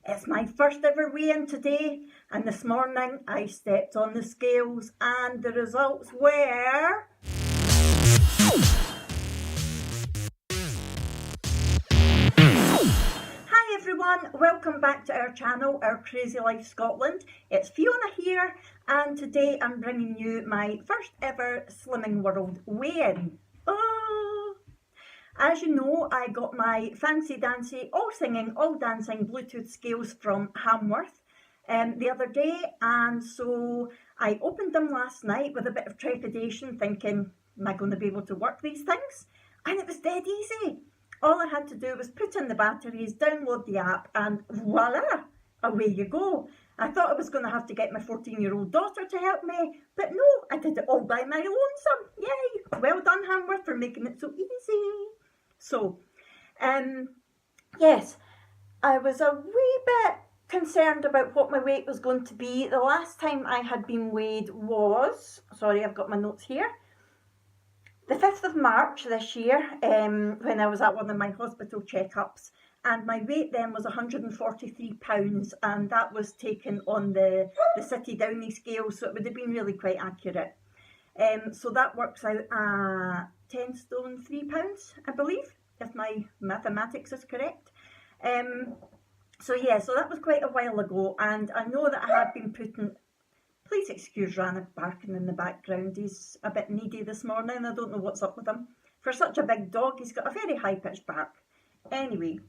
It's my first ever weigh-in today, and this morning I stepped on the scales and the results were... Hi everyone, welcome back to our channel, Our Crazy Life Scotland. It's Fiona here, and today I'm bringing you my first ever Slimming World weigh-in. As you know, I got my fancy dancy, all singing, all dancing Bluetooth scales from Hamworth the other day, and so I opened them last night with a bit of trepidation, thinking, am I going to be able to work these things? And it was dead easy. All I had to do was put in the batteries, download the app, and voila, away you go. I thought I was going to have to get my 14-year-old daughter to help me, but no, I did it all by my lonesome. Yay! Well done, Hamworth, for making it so easy. So, yes, I was a wee bit concerned about what my weight was going to be. The last time I had been weighed was, sorry, I've got my notes here, the 5th of March this year, when I was at one of my hospital checkups, and my weight then was 143 pounds, and that was taken on the City Downy scale, so it would have been really quite accurate. So that works out at 10 stone 3 pounds, I believe, if my mathematics is correct. So that was quite a while ago, and I know that I have been putting... Please excuse Rannoch barking in the background. He's a bit needy this morning. I don't know what's up with him. For such a big dog, he's got a very high-pitched bark. Anyway,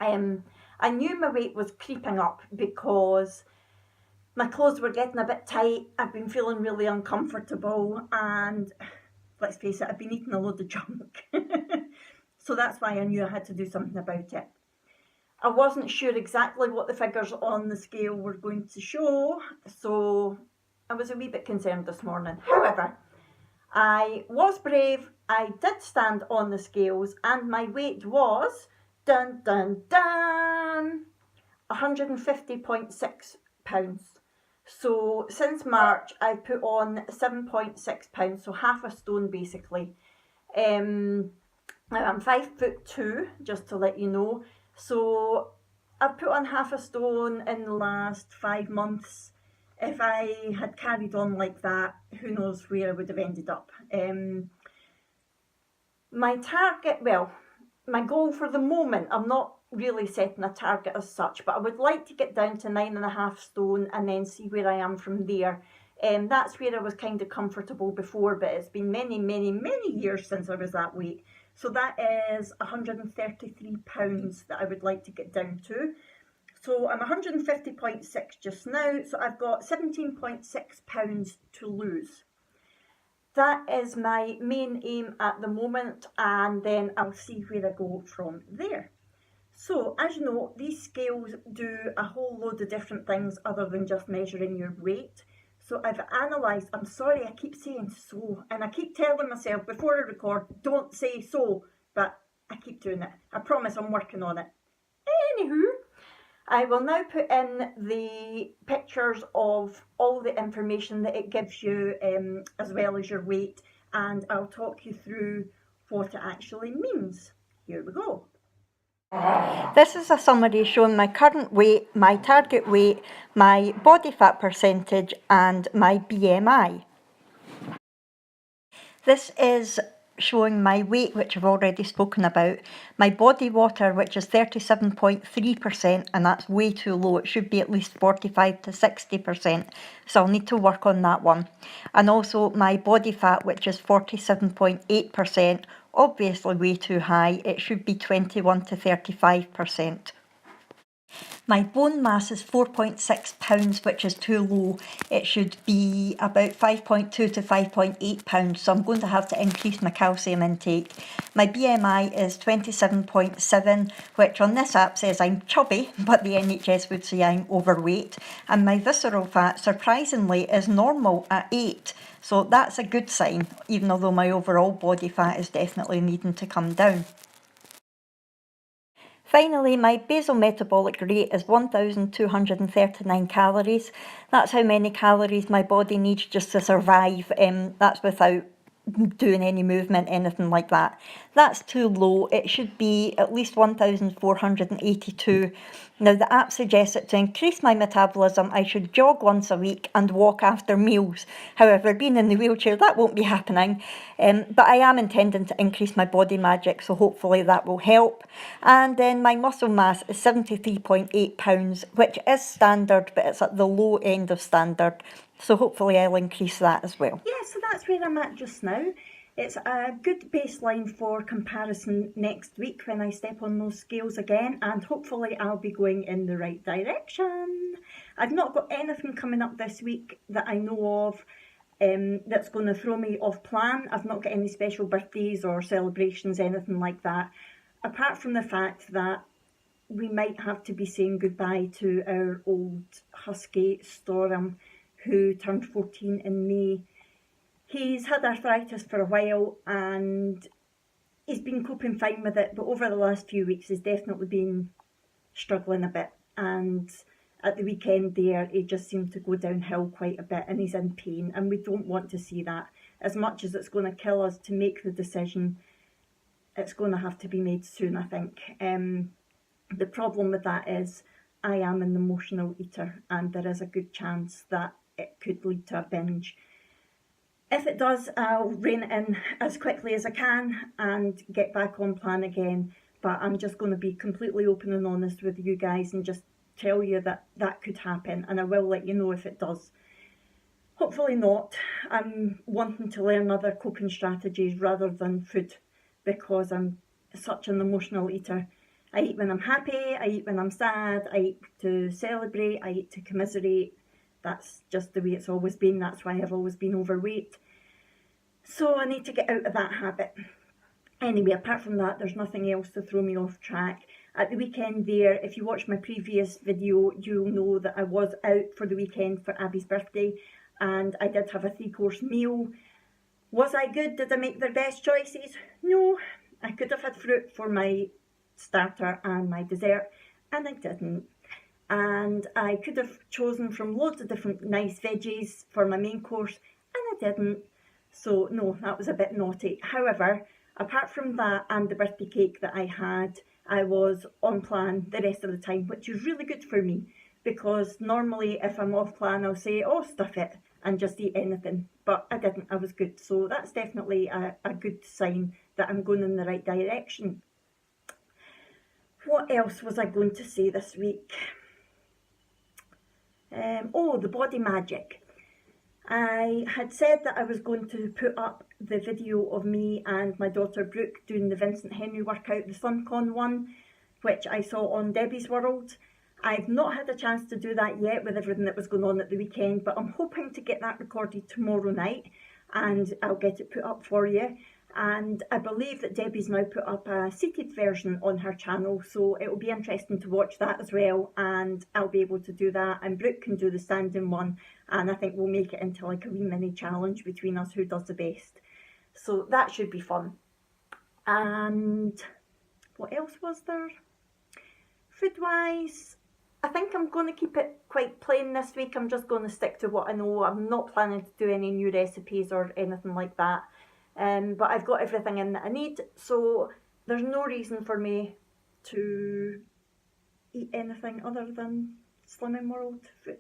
I knew my weight was creeping up because my clothes were getting a bit tight. I've been feeling really uncomfortable, and let's face it, I've been eating a load of junk. So that's why I knew I had to do something about it. I wasn't sure exactly what the figures on the scale were going to show, so I was a wee bit concerned this morning. However, I was brave. I did stand on the scales, and my weight was, dun dun dun, 150.6 pounds. So since March, I put on 7.6 pounds, so half a stone basically. Now I'm 5'2", just to let you know. So I've put on half a stone in the last 5 months. If I had carried on like that, who knows where I would have ended up. My target, well, my goal for the moment, I'm not really setting a target as such, but I would like to get down to 9.5 stone and then see where I am from there. That's where I was kind of comfortable before, but it's been many, many, many years since I was that weight. So that is 133 pounds that I would like to get down to. So I'm 150.6 just now, so I've got 17.6 pounds to lose. That is my main aim at the moment, and then I'll see where I go from there. So, as you know, these scales do a whole load of different things other than just measuring your weight. So I've analysed, I'm sorry I keep saying so, and I keep telling myself before I record, don't say so, but I keep doing it. I promise I'm working on it. Anywho, I will now put in the pictures of all the information that it gives you, as well as your weight, and I'll talk you through what it actually means. Here we go. This is a summary showing my current weight, my target weight, my body fat percentage, and my BMI. This is showing my weight, which I've already spoken about, my body water, which is 37.3%, and that's way too low. It should be at least 45 to 60%, so I'll need to work on that one. And also my body fat, which is 47.8%, obviously way too high. It should be 21 to 35%. My bone mass is 4.6 pounds, which is too low. It should be about 5.2 to 5.8 pounds, so I'm going to have to increase my calcium intake. My BMI is 27.7, which on this app says I'm chubby, but the NHS would say I'm overweight. And my visceral fat, surprisingly, is normal at 8. So that's a good sign, even although my overall body fat is definitely needing to come down. Finally, my basal metabolic rate is 1,239 calories. That's how many calories my body needs just to survive. That's without doing any movement, anything like that. That's too low. It should be at least 1,482. Now the app suggests that to increase my metabolism I should jog once a week and walk after meals. However, being in the wheelchair that won't be happening, but I am intending to increase my body magic, so hopefully that will help. And then my muscle mass is 73.8 pounds, which is standard, but it's at the low end of standard, so hopefully I'll increase that as well. Yeah, so that's where I'm at just now. It's a good baseline for comparison next week when I step on those scales again, and hopefully I'll be going in the right direction. I've not got anything coming up this week that I know of that's going to throw me off plan. I've not got any special birthdays or celebrations, anything like that, apart from the fact that we might have to be saying goodbye to our old husky Storm, who turned 14 in May. He's had arthritis for a while and he's been coping fine with it, but over the last few weeks he's definitely been struggling a bit, and at the weekend there he just seemed to go downhill quite a bit and he's in pain, and we don't want to see that. As much as it's going to kill us to make the decision, it's going to have to be made soon, I think. The problem with that is I am an emotional eater and there is a good chance that it could lead to a binge. If it does, I'll rein it in as quickly as I can and get back on plan again. But I'm just going to be completely open and honest with you guys and just tell you that that could happen, and I will let you know if it does. Hopefully not. I'm wanting to learn other coping strategies rather than food, because I'm such an emotional eater. I eat when I'm happy, I eat when I'm sad, I eat to celebrate, I eat to commiserate. That's just the way it's always been. That's why I've always been overweight. So I need to get out of that habit. Anyway, apart from that, there's nothing else to throw me off track. At the weekend there, if you watch my previous video, you'll know that I was out for the weekend for Abby's birthday, and I did have a 3-course meal. Was I good? Did I make the best choices? No. I could have had fruit for my starter and my dessert, and I didn't. And I could have chosen from loads of different nice veggies for my main course, and I didn't. So no, that was a bit naughty. However, apart from that and the birthday cake that I had, I was on plan the rest of the time, which is really good for me, because normally if I'm off plan I'll say, oh, stuff it, and just eat anything, but I didn't. I was good. So that's definitely a good sign that I'm going in the right direction. What else was I going to say this week? The body magic. I had said that I was going to put up the video of me and my daughter Brooke doing the Vincent Henry workout, the SunCon one, which I saw on Debbie's World. I've not had a chance to do that yet with everything that was going on at the weekend, but I'm hoping to get that recorded tomorrow night and I'll get it put up for you. And I believe that Debbie's now put up a seated version on her channel, so it will be interesting to watch that as well, and I'll be able to do that, and Brooke can do the standing one, and I think we'll make it into like a wee mini challenge between us who does the best. So that should be fun. And what else was there? Food wise, I think I'm going to keep it quite plain this week. I'm just going to stick to what I know. I'm not planning to do any new recipes or anything like that. But I've got everything in that I need, so there's no reason for me to eat anything other than Slimming World food.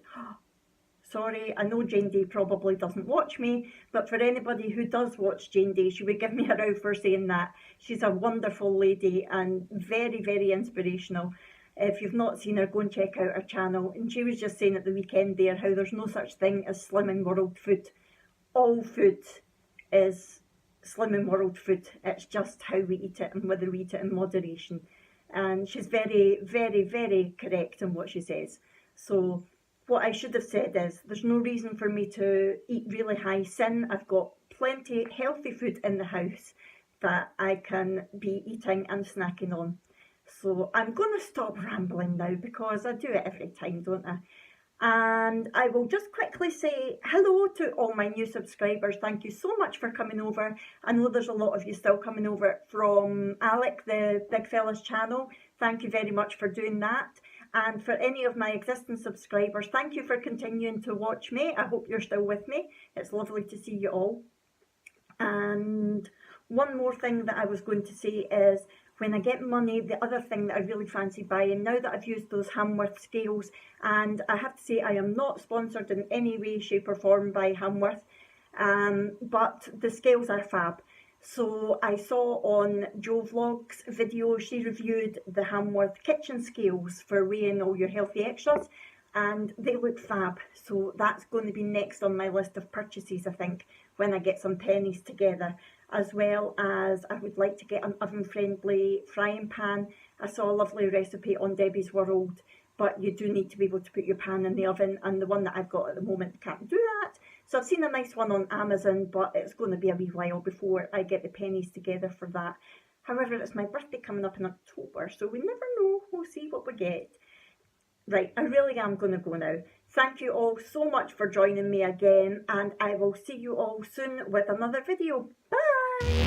Sorry, I know Jane Day probably doesn't watch me, but for anybody who does watch Jane Day, she would give me a row for saying that. She's a wonderful lady and very, very inspirational. If you've not seen her, go and check out her channel. And she was just saying at the weekend there how there's no such thing as Slimming World food. All food is Slimming World food. It's just how we eat it and whether we eat it in moderation. And she's very, very, very correct in what she says. So what I should have said is there's no reason for me to eat really high sin. I've got plenty healthy food in the house that I can be eating and snacking on. So I'm going to stop rambling now because I do it every time, don't I? And I will just quickly say hello to all my new subscribers. Thank you so much for coming over. I know there's a lot of you still coming over from Alec, the big fella's channel. Thank you very much for doing that. And for any of my existing subscribers, thank you for continuing to watch me. I hope you're still with me. It's lovely to see you all. And one more thing that I was going to say is when I get money, the other thing that I really fancy buying, now that I've used those Hamworth scales, and I have to say I am not sponsored in any way, shape or form by Hamworth, but the scales are fab. So I saw on Jo Vlog's video, she reviewed the Hamworth kitchen scales for weighing all your healthy extras, and they look fab. So that's going to be next on my list of purchases, I think, when I get some pennies together. As well as I would like to get an oven-friendly frying pan. I saw a lovely recipe on Debbie's World, but you do need to be able to put your pan in the oven, and the one that I've got at the moment can't do that. So I've seen a nice one on Amazon, but it's going to be a wee while before I get the pennies together for that. However, it's my birthday coming up in October, so we never know. We'll see what we get. Right, I really am going to go now. Thank you all so much for joining me again, and I will see you all soon with another video. Bye!